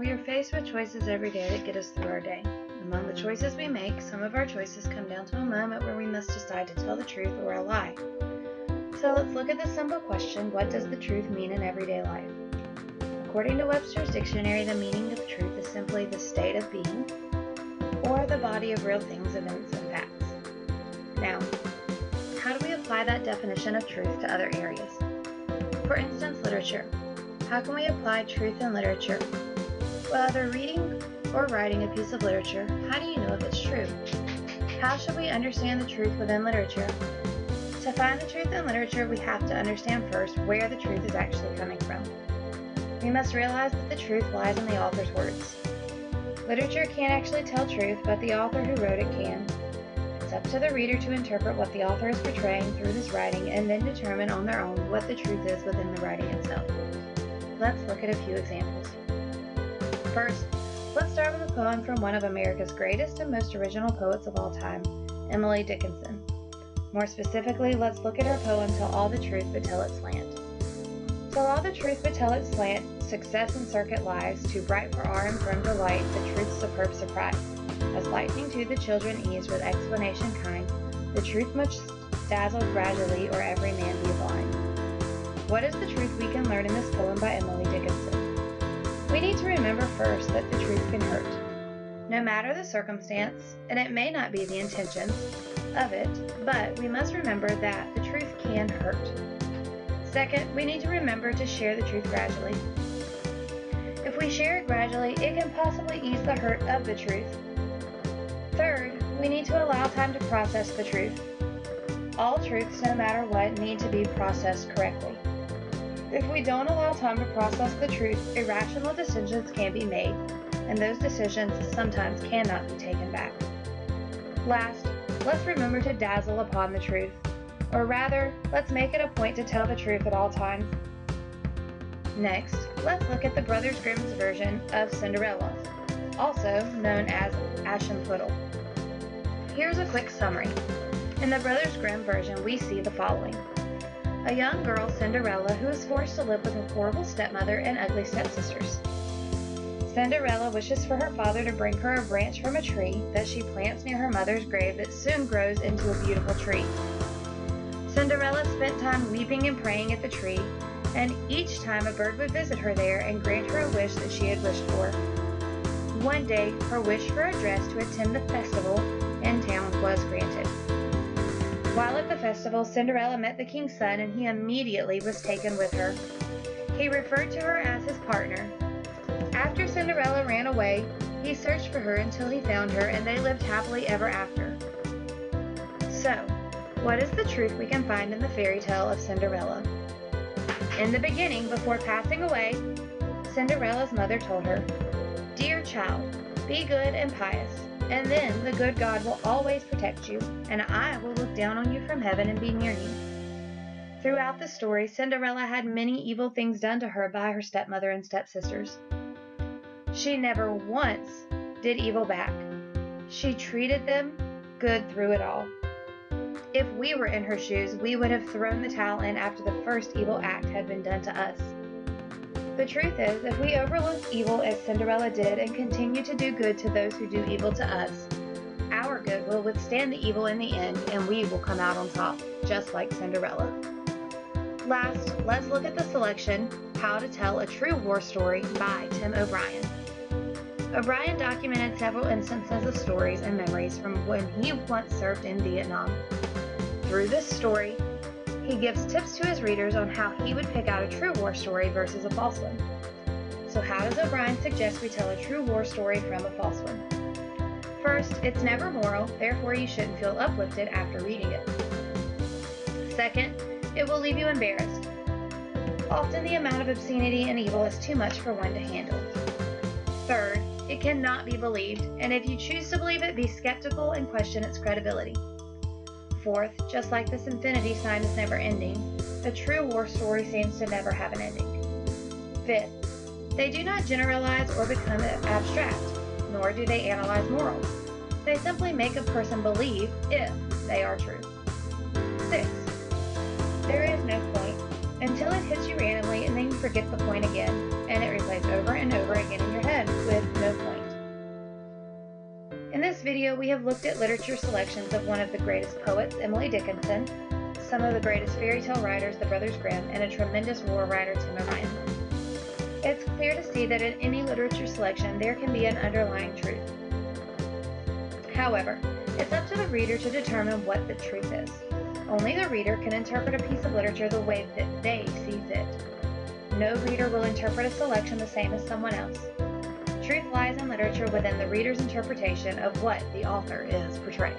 We are faced with choices every day that get us through our day. Among the choices we make, some of our choices come down to a moment where we must decide to tell the truth or a lie. So let's look at the simple question, what does the truth mean in everyday life? According to Webster's dictionary, the meaning of truth is simply the state of being, or the body of real things, events, and facts. Now, how do we apply that definition of truth to other areas? For instance, literature. How can we apply truth in literature? Whether reading or writing a piece of literature, how do you know if it's true? How should we understand the truth within literature? To find the truth in literature, we have to understand first where the truth is actually coming from. We must realize that the truth lies in the author's words. Literature can't actually tell truth, but the author who wrote it can. It's up to the reader to interpret what the author is portraying through his writing and then determine on their own what the truth is within the writing itself. Let's look at a few examples. First, let's start with a poem from one of America's greatest and most original poets of all time, Emily Dickinson. More specifically, let's look at her poem, Tell All the Truth But Tell It Slant. Tell all the truth but tell it slant, success in circuit lies, too bright for our infirm delight, the truth's superb surprise. As lightning to the children ease with explanation kind, the truth must dazzle gradually, or every man be blind. What is the truth we can learn in this poem by Emily Dickinson? We need to remember first that the truth can hurt. No matter the circumstance, and it may not be the intentions of it, but we must remember that the truth can hurt. Second, we need to remember to share the truth gradually. If we share it gradually, it can possibly ease the hurt of the truth. Third, we need to allow time to process the truth. All truths, no matter what, need to be processed correctly. If we don't allow time to process the truth, irrational decisions can be made, and those decisions sometimes cannot be taken back. Last, let's remember to dazzle upon the truth. Or rather, let's make it a point to tell the truth at all times. Next, let's look at the Brothers Grimm's version of Cinderella, also known as Aschenputtel. Here's a quick summary. In the Brothers Grimm version, we see the following. A young girl, Cinderella, who is forced to live with a horrible stepmother and ugly stepsisters. Cinderella wishes for her father to bring her a branch from a tree that she plants near her mother's grave that soon grows into a beautiful tree. Cinderella spent time weeping and praying at the tree, and each time a bird would visit her there and grant her a wish that she had wished for. One day, her wish for a dress to attend the festival in town was granted. While at the festival, Cinderella met the king's son, and he immediately was taken with her. He referred to her as his partner. After Cinderella ran away, he searched for her until he found her, and they lived happily ever after. So, what is the truth we can find in the fairy tale of Cinderella? In the beginning, before passing away, Cinderella's mother told her, "Dear child, be good and pious, and then the good God will always protect you, and I will look down on you from heaven and be near you." Throughout the story, Cinderella had many evil things done to her by her stepmother and stepsisters. She never once did evil back. She treated them good through it all. If we were in her shoes, we would have thrown the towel in after the first evil act had been done to us. The truth is, if we overlook evil as Cinderella did and continue to do good to those who do evil to us, our good will withstand the evil in the end, and we will come out on top, just like Cinderella. Last, let's look at the selection, How to Tell a True War Story by Tim O'Brien. O'Brien documented several instances of stories and memories from when he once served in Vietnam. Through this story, he gives tips to his readers on how he would pick out a true war story versus a false one. So how does O'Brien suggest we tell a true war story from a false one? First, it's never moral, therefore you shouldn't feel uplifted after reading it. Second, it will leave you embarrassed. Often the amount of obscenity and evil is too much for one to handle. Third, it cannot be believed, and if you choose to believe it, be skeptical and question its credibility. Fourth, just like this infinity sign is never ending, a true war story seems to never have an ending. Fifth, they do not generalize or become abstract, nor do they analyze morals. They simply make a person believe if they are true. Sixth, there is no point until it hits you randomly and then you forget the point again, and it replays over and over again in your head. this video, we have looked at literature selections of one of the greatest poets, Emily Dickinson, some of the greatest fairy tale writers, the Brothers Grimm, and a tremendous war writer, Tim O'Brien. It's clear to see that in any literature selection, there can be an underlying truth. However, it's up to the reader to determine what the truth is. Only the reader can interpret a piece of literature the way that they see fit. No reader will interpret a selection the same as someone else. Truth lies in literature within the reader's interpretation of what the author is portraying.